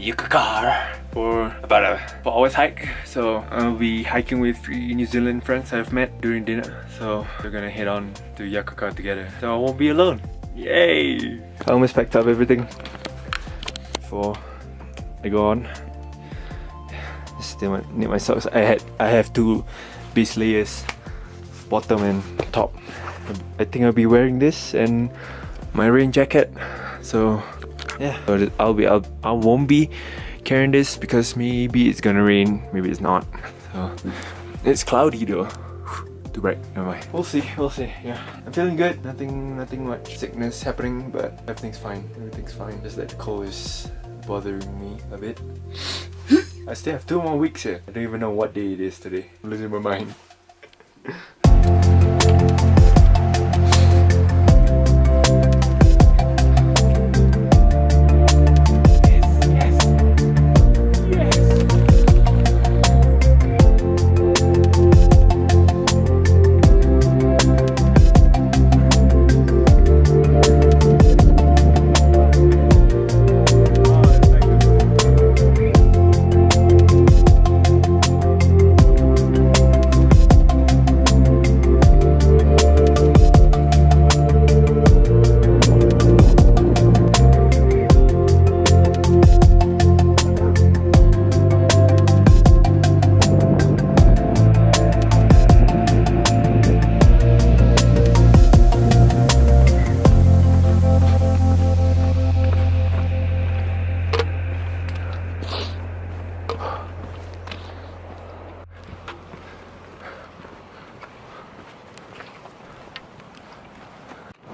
YAK KHARKA for about a 4 hours hike. So I'll be hiking with 3 New Zealand friends I've met during dinner. So we're gonna head on to YAK KHARKA together. So I won't be alone. Yay! I almost packed up everything before I go on. Still need my socks. I have 2 base layers, bottom and top. I think I'll be wearing this and my rain jacket. So yeah, but I won't be carrying this because maybe it's gonna rain, maybe it's not. So it's cloudy though. Too bright. Never mind. We'll see. Yeah, I'm feeling good. Nothing much sickness happening, but everything's fine. Everything's fine. Just that the cold is bothering me a bit. I still have 2 more weeks here. I don't even know what day it is today. I'm losing my mind.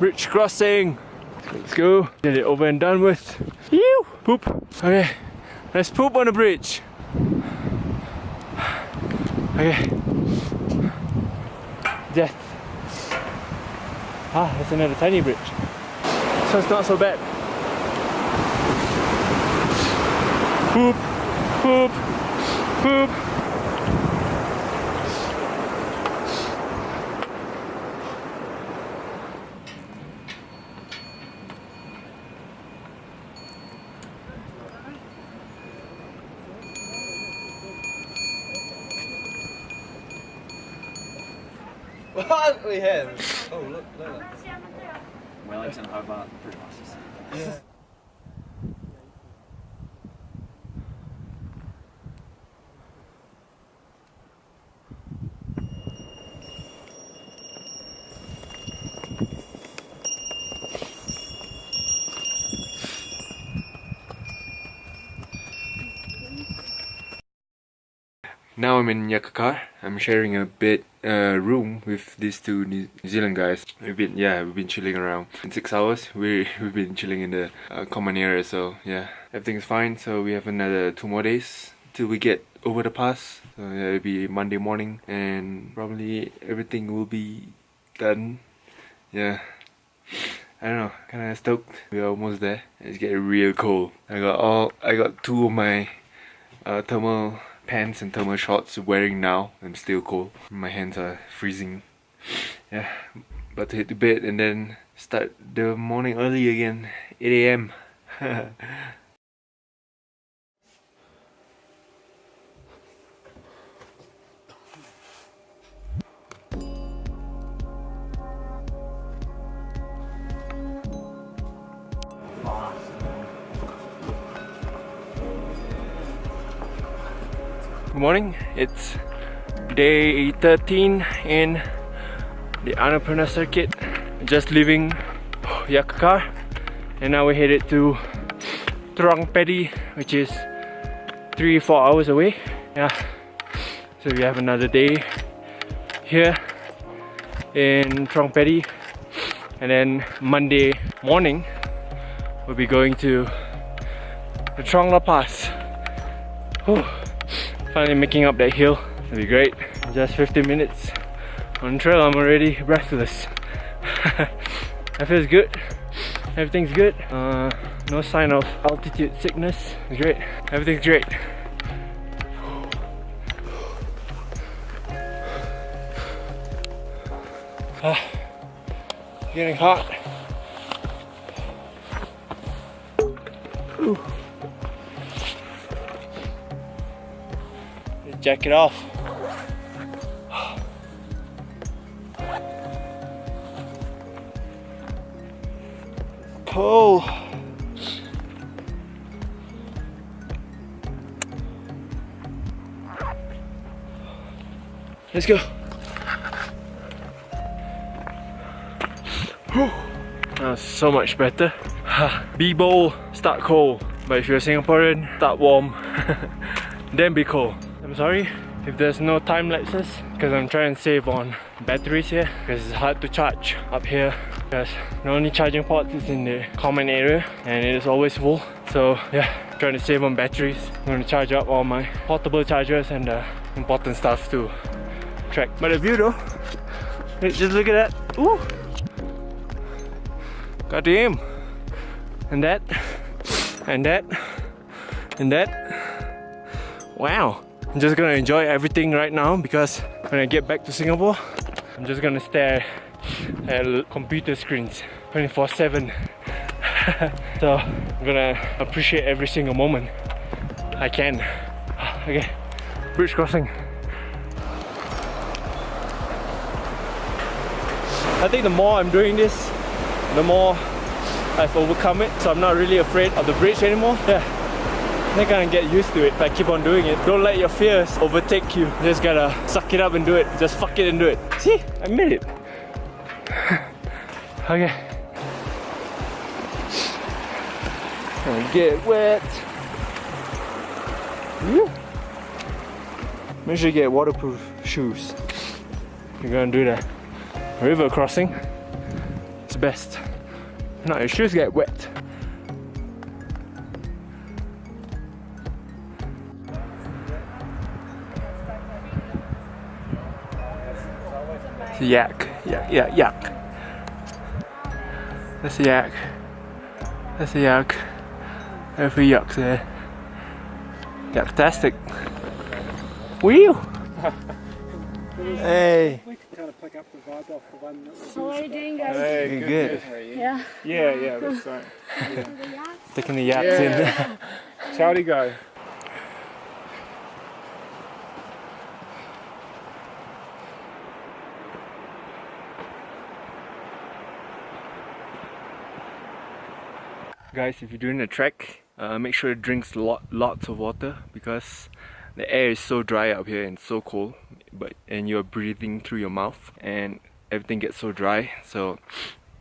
Bridge crossing. Let's go. Get it over and done with. Ew! Poop. Okay, let's poop on the bridge. Okay. Death. Ah, that's another tiny bridge. So it's not so bad. Poop. Poop. Poop. What we have? Oh, look. Wellington, Hobart, pretty much. Yeah. Now I'm in YAK KHARKA. I'm sharing a bit room with these 2 New Zealand guys. We've been chilling around. In 6 hours, we've been chilling in the common area. So yeah, everything's fine. So we have another 2 more days till we get over the pass. So yeah, it'll be Monday morning, and probably everything will be done. Yeah, I don't know. Kind of stoked. We're almost there. It's getting real cold. I got 2 of my thermal pants and thermal shorts wearing now. I'm still cold. My hands are freezing. Yeah, about to hit the bed and then start the morning early again. 8 AM. Good morning, it's day 13 in the Annapurna circuit. Just leaving YAK KHARKA and now we're headed to Trang Pedi, which is 3-4 hours away. Yeah, so we have another day here in Trang Pedi, and then Monday morning we'll be going to the Trang La Pass. Whew. Finally making up that hill. It'll be great. Just 15 minutes on trail, I'm already breathless. That feels good. Everything's good. No sign of altitude sickness. It's great. Everything's great. Getting hot. jacket off. Cold. Let's go. Whew. That's so much better. Be bold, start cold. But if you're a Singaporean, start warm, then be cold. I'm sorry if there's no time lapses, because I'm trying to save on batteries here, because it's hard to charge up here, because the only charging port is in the common area and it is always full. So yeah, trying to save on batteries. I'm going to charge up all my portable chargers and important stuff to track. But the view though, just look at that. Ooh! Goddamn! And that, and that, and that. Wow! I'm just gonna enjoy everything right now, because when I get back to Singapore, I'm just gonna stare at computer screens 24/7. So I'm gonna appreciate every single moment I can. Okay, bridge crossing. I think the more I'm doing this, the more I've overcome it, so I'm not really afraid of the bridge anymore. Yeah, I think I can get used to it if I keep on doing it. Don't let your fears overtake you. You just gotta suck it up and do it. Just fuck it and do it. See? I made it. Okay. Gonna get wet. Woo. Make sure you get waterproof shoes. You're gonna do the river crossing. It's the best. No, your shoes get wet. Yak. That's a yak. That's a yak. Every yak's there. Yaktastic. Wheel! Hey! Kind of pick up the vibe off the one that was. How are you doing, guys? Hey, good. Yeah. Yeah, that's right. Taking the yaks in. How'd he go? Guys, if you're doing a trek, make sure it drinks lots of water, because the air is so dry up here and so cold, and you're breathing through your mouth and everything gets so dry, so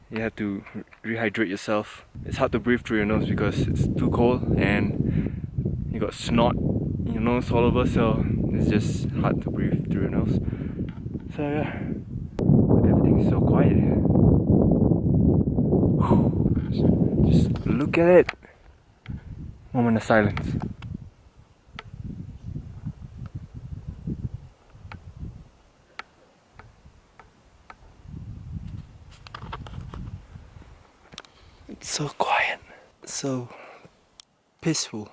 you have to rehydrate yourself. It's hard to breathe through your nose because it's too cold and you got snot in your nose all over, so it's just hard to breathe through your nose. So yeah, everything's so quiet here. Just look at it. Moment of silence. It's so quiet, so peaceful,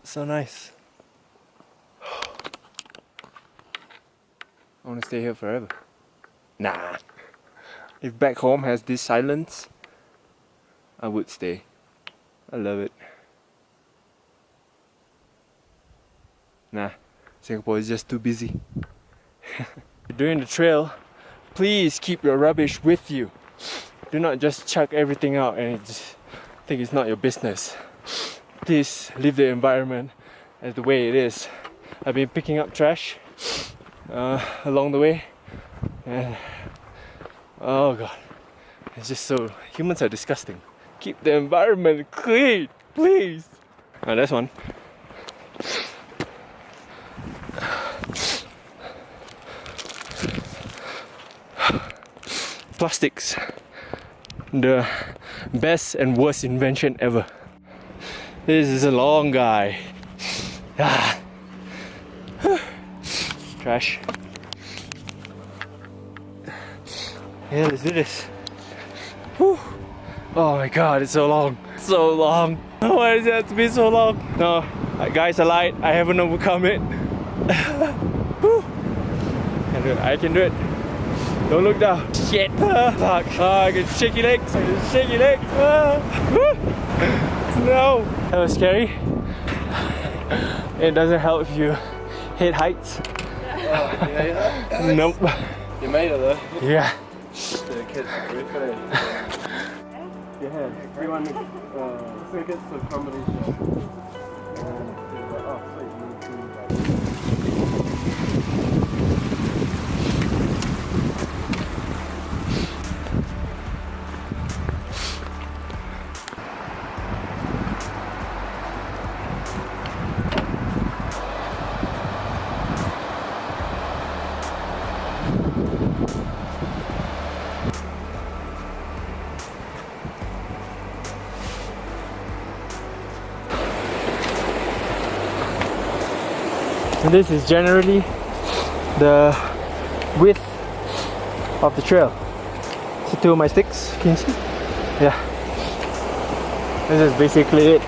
so nice. I want to stay here forever. Nah. If back home has this silence, I would stay. I love it. Nah, Singapore is just too busy. During the trail, please keep your rubbish with you. Do not just chuck everything out and just think it's not your business. Please leave the environment as the way it is. I've been picking up trash along the way, and oh god, it's just so... humans are disgusting. Keep the environment clean, please. Oh, that's one. Plastics. The best and worst invention ever. This is a long guy. Ah. Trash. Yeah, let's do this. Whew. Oh my god, it's so long. So long. Why does it have to be so long? No, guys, I lied. I haven't overcome it. I can do it. Don't look down. Shit. Fuck. Oh, I get shaky legs. I get shaky legs. No. That was scary. It doesn't help if you hate heights. Nope. You made it though. Yeah. The kids are very funny. Yeah, we want tickets to comedy show. Oh, And this is generally the width of the trail. So two of my sticks, can you see? Yeah. This is basically it.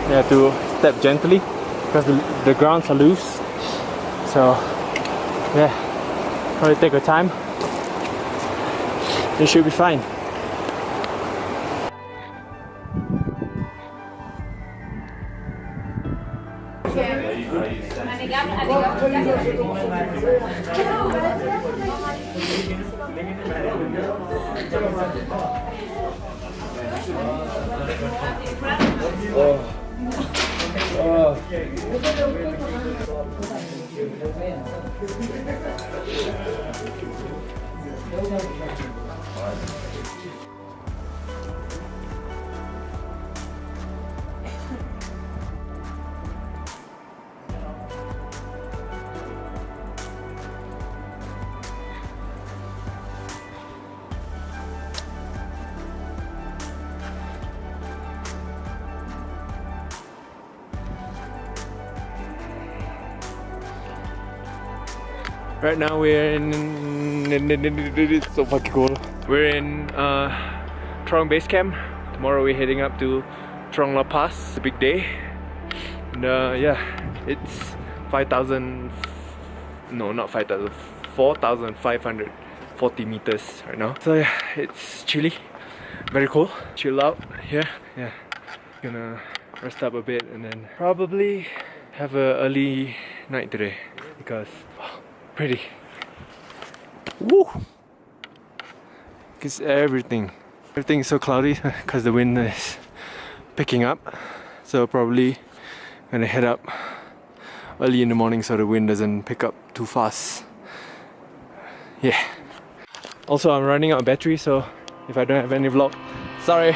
You have to step gently because the grounds are loose. So yeah, probably take your time. You should be fine. Right now we're in it's so fucking cool. We're in Trong base camp. Tomorrow we're heading up to Trong La Pass. It's a big day. And yeah, it's 5,000. No, not 5,000. 4,540 meters right now. So yeah, it's chilly. Very cool. Chill out here. Yeah, gonna rest up a bit and then probably have an early night today because pretty. Woo! Cause everything's so cloudy because the wind is picking up. So probably gonna head up early in the morning so the wind doesn't pick up too fast. Yeah. Also, I'm running out of battery, so if I don't have any vlog, sorry.